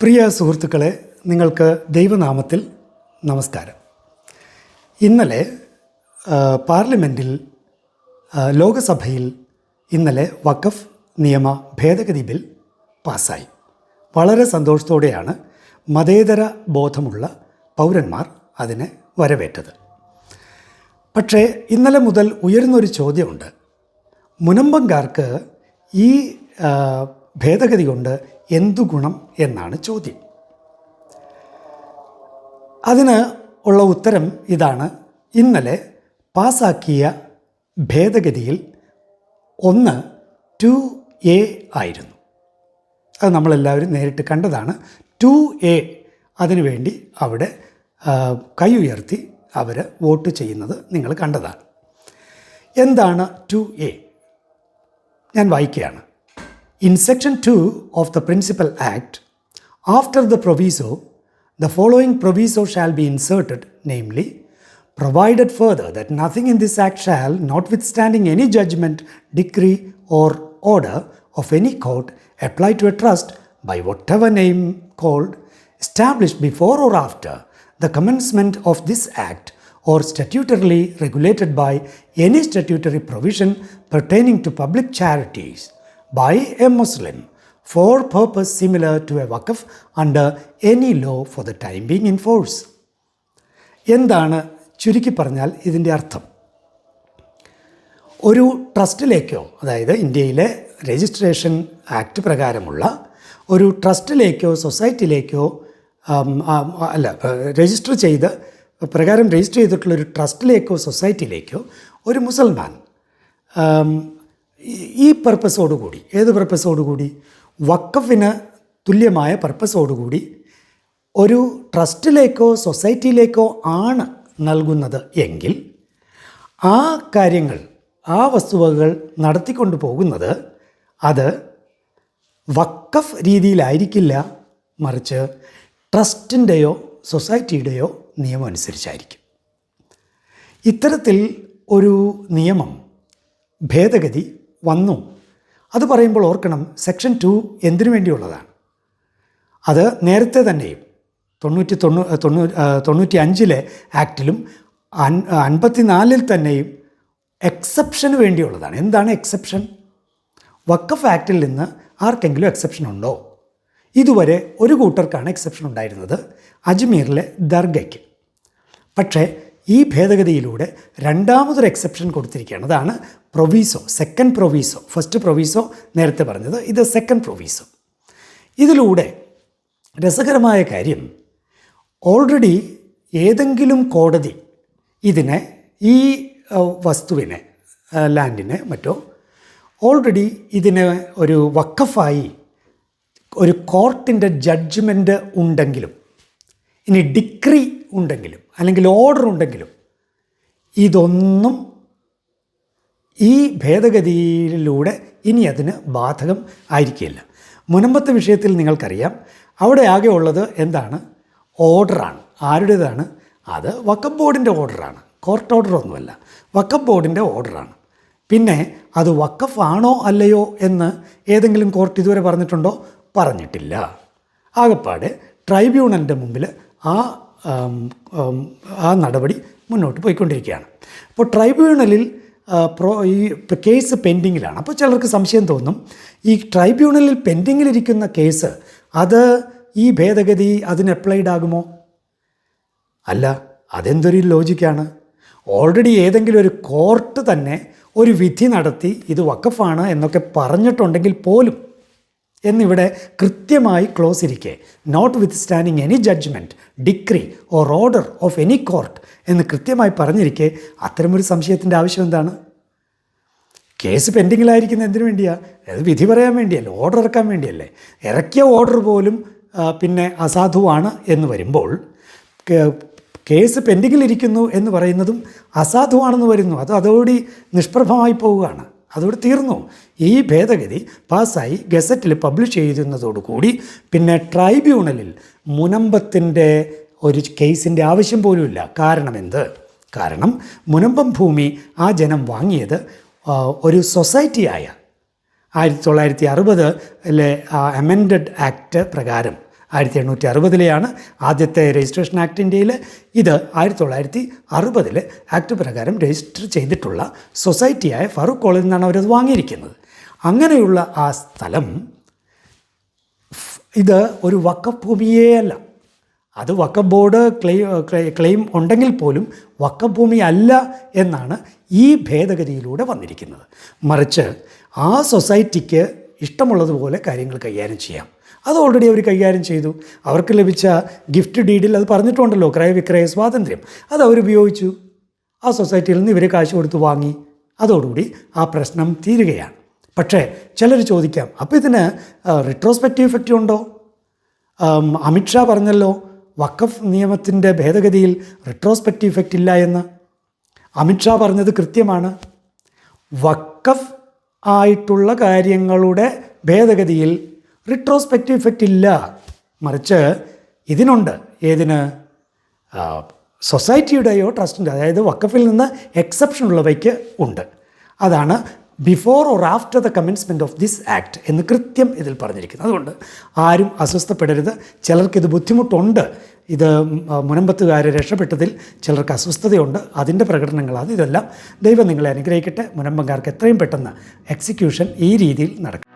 പ്രിയ സുഹൃത്തുക്കളെ, നിങ്ങൾക്ക് ദൈവനാമത്തിൽ നമസ്കാരം. ഇന്നലെ പാർലമെൻറ്റിൽ ലോകസഭയിൽ ഇന്നലെ വഖഫ് നിയമ ഭേദഗതി ബിൽ പാസ്സായി. വളരെ സന്തോഷത്തോടെയാണ് മതേതര ബോധമുള്ള പൗരന്മാർ അതിനെ വരവേറ്റത്. പക്ഷേ ഇന്നലെ മുതൽ ഉയരുന്നൊരു ചോദ്യമുണ്ട്. മുനമ്പംകാർക്ക് ഈ ഭേദഗതി കൊണ്ട് എന്തു ഗുണം എന്നാണ് ചോദ്യം. അതിന് ഉള്ള ഉത്തരം ഇതാണ്. ഇന്നലെ പാസാക്കിയ ഭേദഗതിയിൽ 2A ആയിരുന്നു. അത് നമ്മളെല്ലാവരും നേരിട്ട് കണ്ടതാണ്. 2A അതിനുവേണ്ടി അവിടെ കൈ ഉയർത്തി അവർ വോട്ട് ചെയ്യുന്നത് നിങ്ങൾ കണ്ടതാണ്. എന്താണ് 2A? ഞാൻ വായിക്കുകയാണ്. In Section 2 of the Principal Act, after the proviso, the following proviso shall be inserted, namely, provided further that nothing in this Act shall, notwithstanding any judgment, decree, or order of any court, apply to a trust by whatever name called, established before or after the commencement of this Act, or statutorily regulated by any statutory provision pertaining to public charities, by a Muslim for purpose similar to a waqf under any law for the time being in force. എന്താണ് ചുരുക്കി പറഞ്ഞാൽ ഇതിൻ്റെ അർത്ഥം? ഒരു ട്രസ്റ്റിലേക്കോ, അതായത് ഇന്ത്യയിലെ registration act പ്രകാരമുള്ള ഒരു ട്രസ്റ്റിലേക്കോ സൊസൈറ്റിയിലേക്കോ രജിസ്റ്റർ ചെയ്തിട്ടുള്ളൊരു ട്രസ്റ്റിലേക്കോ സൊസൈറ്റിയിലേക്കോ ഒരു മുസൽമാൻ ഈ പർപ്പസോടുകൂടി, ഏത് പർപ്പസോടുകൂടി? വഖഫിന് തുല്യമായ പർപ്പസോടുകൂടി ഒരു ട്രസ്റ്റിലേക്കോ സൊസൈറ്റിയിലേക്കോ ആണ് നൽകുന്നത് എങ്കിൽ ആ കാര്യങ്ങൾ, ആ വസ്തുവകകൾ നടത്തിക്കൊണ്ടു പോകുന്നത് അത് വഖഫ് രീതിയിലായിരിക്കില്ല, മറിച്ച് ട്രസ്റ്റിൻ്റെയോ സൊസൈറ്റിയുടെയോ നിയമം അനുസരിച്ചായിരിക്കും. ഇത്തരത്തിൽ ഒരു നിയമം ഭേദഗതി വന്നു. അത് പറയുമ്പോൾ ഓർക്കണം, സെക്ഷൻ 2 എന്തിനു വേണ്ടിയുള്ളതാണ്? അത് നേരത്തെ തന്നെയും 95 ആക്ടിലും 54 തന്നെയും എക്സെപ്ഷന് വേണ്ടിയുള്ളതാണ്. എന്താണ് എക്സെപ്ഷൻ? വഖഫ് ആക്ടിൽ നിന്ന് ആർക്കെങ്കിലും എക്സെപ്ഷൻ ഉണ്ടോ? ഇതുവരെ ഒരു കൂട്ടർക്കാണ് എക്സെപ്ഷൻ ഉണ്ടായിരുന്നത്, അജ്മീറിലെ ദർഗയ്ക്ക്. പക്ഷേ ഈ ഭേദഗതിയിലൂടെ രണ്ടാമതൊരു എക്സെപ്ഷൻ കൊടുത്തിരിക്കുകയാണ്. അതാണ് proviso, second proviso. First proviso നേരത്തെ പറഞ്ഞത്, ഇത് സെക്കൻഡ് പ്രൊവിസോ. ഇതിലൂടെ രസകരമായ കാര്യം, ഓൾറെഡി ഏതെങ്കിലും കോടതി ഇതിനെ, ഈ വസ്തുവിനെ, ലാൻഡിനെ മറ്റോ ഓൾറെഡി ഇതിനെ ഒരു വഖഫായി ഒരു കോർട്ടിൻ്റെ ജഡ്ജ്മെൻറ്റ് ഉണ്ടെങ്കിലും, ഇനി ഡിക്രി ഉണ്ടെങ്കിലും അല്ലെങ്കിൽ ഓർഡർ ഉണ്ടെങ്കിലും, ഇതൊന്നും ഈ ഭേദഗതിയിലൂടെ ഇനി അതിന് ബാധകം ആയിരിക്കില്ല. മുനമ്പത്തെ വിഷയത്തിൽ നിങ്ങൾക്കറിയാം, അവിടെ ആകെ ഉള്ളത് എന്താണ്? ഓർഡറാണ്. ആരുടേതാണ്? അത് വഖഫ് ബോർഡിൻ്റെ ഓർഡറാണ്, കോർട്ട് ഓർഡറൊന്നുമല്ല, വഖഫ് ബോർഡിൻ്റെ ഓർഡറാണ്. പിന്നെ അത് വഖഫ് ആണോ അല്ലയോ എന്ന് ഏതെങ്കിലും കോർട്ട് ഇതുവരെ പറഞ്ഞിട്ടുണ്ടോ? പറഞ്ഞിട്ടില്ല. ആകപ്പാടെ ട്രൈബ്യൂണലിൻ്റെ മുമ്പിൽ ആ നടപടി മുന്നോട്ട് പോയിക്കൊണ്ടിരിക്കുകയാണ്. അപ്പോൾ ട്രൈബ്യൂണലിൽ ഈ കേസ് പെൻഡിങ്ങിലാണ്. അപ്പോൾ ചിലർക്ക് സംശയം തോന്നും, ഈ ട്രൈബ്യൂണലിൽ പെൻഡിങ്ങിലിരിക്കുന്ന കേസ് അത് ഈ ഭേദഗതി അതിന് അപ്ലൈഡ് ആകുമോ? അല്ല, അതെന്തൊരു ലോജിക്കാണ്. ഓൾറെഡി ഏതെങ്കിലും ഒരു കോർട്ട് തന്നെ ഒരു വിധി നടത്തി ഇത് വഖഫാണ് എന്നൊക്കെ പറഞ്ഞിട്ടുണ്ടെങ്കിൽ പോലും, എന്നിവിടെ കൃത്യമായി ക്ലോസ് ഇരിക്കെ, notwithstanding any judgment, decree or order of any court എന്ന് കൃത്യമായി പറഞ്ഞിരിക്കെ അത്തരമൊരു സംശയത്തിൻ്റെ ആവശ്യം എന്താണ്? കേസ് പെൻഡിങ്ങിലായിരിക്കുന്ന എന്തിനു വേണ്ടിയാണ്? അത് വിധി പറയാൻ വേണ്ടിയല്ലേ, ഓർഡർ ഇറക്കാൻ വേണ്ടിയല്ലേ. ഇറക്കിയ ഓർഡർ പോലും പിന്നെ അസാധുവാണ് എന്ന് വരുമ്പോൾ, കേസ് പെൻഡിങ്ങിലിരിക്കുന്നു എന്ന് പറയുന്നതും അസാധുവാണെന്ന് വരുന്നു. അതോടുകൂടി നിഷ്പ്രഭമായി പോവുകയാണ്, അതോടെ തീർന്നു. ഈ ഭേദഗതി പാസ്സായി ഗസറ്റിൽ പബ്ലിഷ് ചെയ്യുന്നതോടുകൂടി പിന്നെ ട്രൈബ്യൂണലിൽ മുനമ്പത്തിൻ്റെ ഒരു കേസിൻ്റെ ആവശ്യം പോലുമില്ല. കാരണം മുനമ്പം ഭൂമി ആ ജനം വാങ്ങിയത് ഒരു സൊസൈറ്റിയായ 1960 അമെൻഡഡ് ആക്ട് പ്രകാരം, 1860-ലെയാണ് ആദ്യത്തെ രജിസ്ട്രേഷൻ ആക്ട് ഇന്ത്യയിൽ. ഇത് 1960 ആക്ട് പ്രകാരം രജിസ്റ്റർ ചെയ്തിട്ടുള്ള സൊസൈറ്റിയായ ഫറൂഖ് കോളേജിൽ നിന്നാണ് അവരത് വാങ്ങിയിരിക്കുന്നത്. അങ്ങനെയുള്ള ആ സ്ഥലം ഇത് ഒരു വഖഫ് ഭൂമിയേ അല്ല. അത് വഖഫ് ബോർഡ് ക്ലെയിം ഉണ്ടെങ്കിൽ പോലും വഖഫ് ഭൂമി അല്ല എന്നാണ് ഈ ഭേദഗതിയിലൂടെ വന്നിരിക്കുന്നത്. മറിച്ച് ആ സൊസൈറ്റിക്ക് ഇഷ്ടമുള്ളതുപോലെ കാര്യങ്ങൾ കൈകാര്യം ചെയ്യാം. അത് ഓൾറെഡി അവർ കൈകാര്യം ചെയ്തു. അവർക്ക് ലഭിച്ച ഗിഫ്റ്റ് ഡീഡിൽ അത് പറഞ്ഞിട്ടുണ്ടല്ലോ, ക്രയവിക്രയ സ്വാതന്ത്ര്യം. അത് അവരുപയോഗിച്ചു. ആ സൊസൈറ്റിയിൽ നിന്ന് ഇവർ കാശ് കൊടുത്ത് വാങ്ങി. അതോടുകൂടി ആ പ്രശ്നം തീരുകയാണ്. പക്ഷേ ചിലർ ചോദിക്കാം, അപ്പോൾ ഇതിന് റിട്രോസ്പെക്റ്റീവ് ഇഫക്റ്റ് ഉണ്ടോ? അമിത്ഷാ പറഞ്ഞല്ലോ വഖഫ് നിയമത്തിൻ്റെ ഭേദഗതിയിൽ റിട്രോസ്പെക്റ്റീവ് ഇഫക്റ്റ് ഇല്ല എന്ന്. അമിത്ഷാ പറഞ്ഞത് കൃത്യമാണ്. വഖഫ് ആയിട്ടുള്ള കാര്യങ്ങളുടെ ഭേദഗതിയിൽ റിട്രോസ്പെക്റ്റീവ് ഇഫക്റ്റ് ഇല്ല. മറിച്ച് ഇതിനുണ്ട്. ഏതിന്? സൊസൈറ്റിയുടെയോ ട്രസ്റ്റിൻ്റെ, അതായത് വഖഫിൽ നിന്ന് എക്സെപ്ഷൻ ഉള്ളവയ്ക്ക് ഉണ്ട്. അതാണ് before or after the commencement of this act എന്ന് കൃത്യം ഇതിൽ പറഞ്ഞിരിക്കുന്നത്. അതുകൊണ്ട് ആരും അസ്വസ്ഥപ്പെടരുത്. ചിലർക്കിത് ബുദ്ധിമുട്ടുണ്ട്. ഇത് മുനമ്പത്തുകാരെ രക്ഷപ്പെട്ടതിൽ ചിലർക്ക് അസ്വസ്ഥതയുണ്ട്. അതിൻ്റെ പ്രകടനങ്ങളാണ് ഇതെല്ലാം. ദൈവം നിങ്ങളെ അനുഗ്രഹിക്കട്ടെ. മുനമ്പങ്കാർക്ക് എത്രയും പെട്ടെന്ന് എക്സിക്യൂഷൻ ഈ രീതിയിൽ നടക്കും.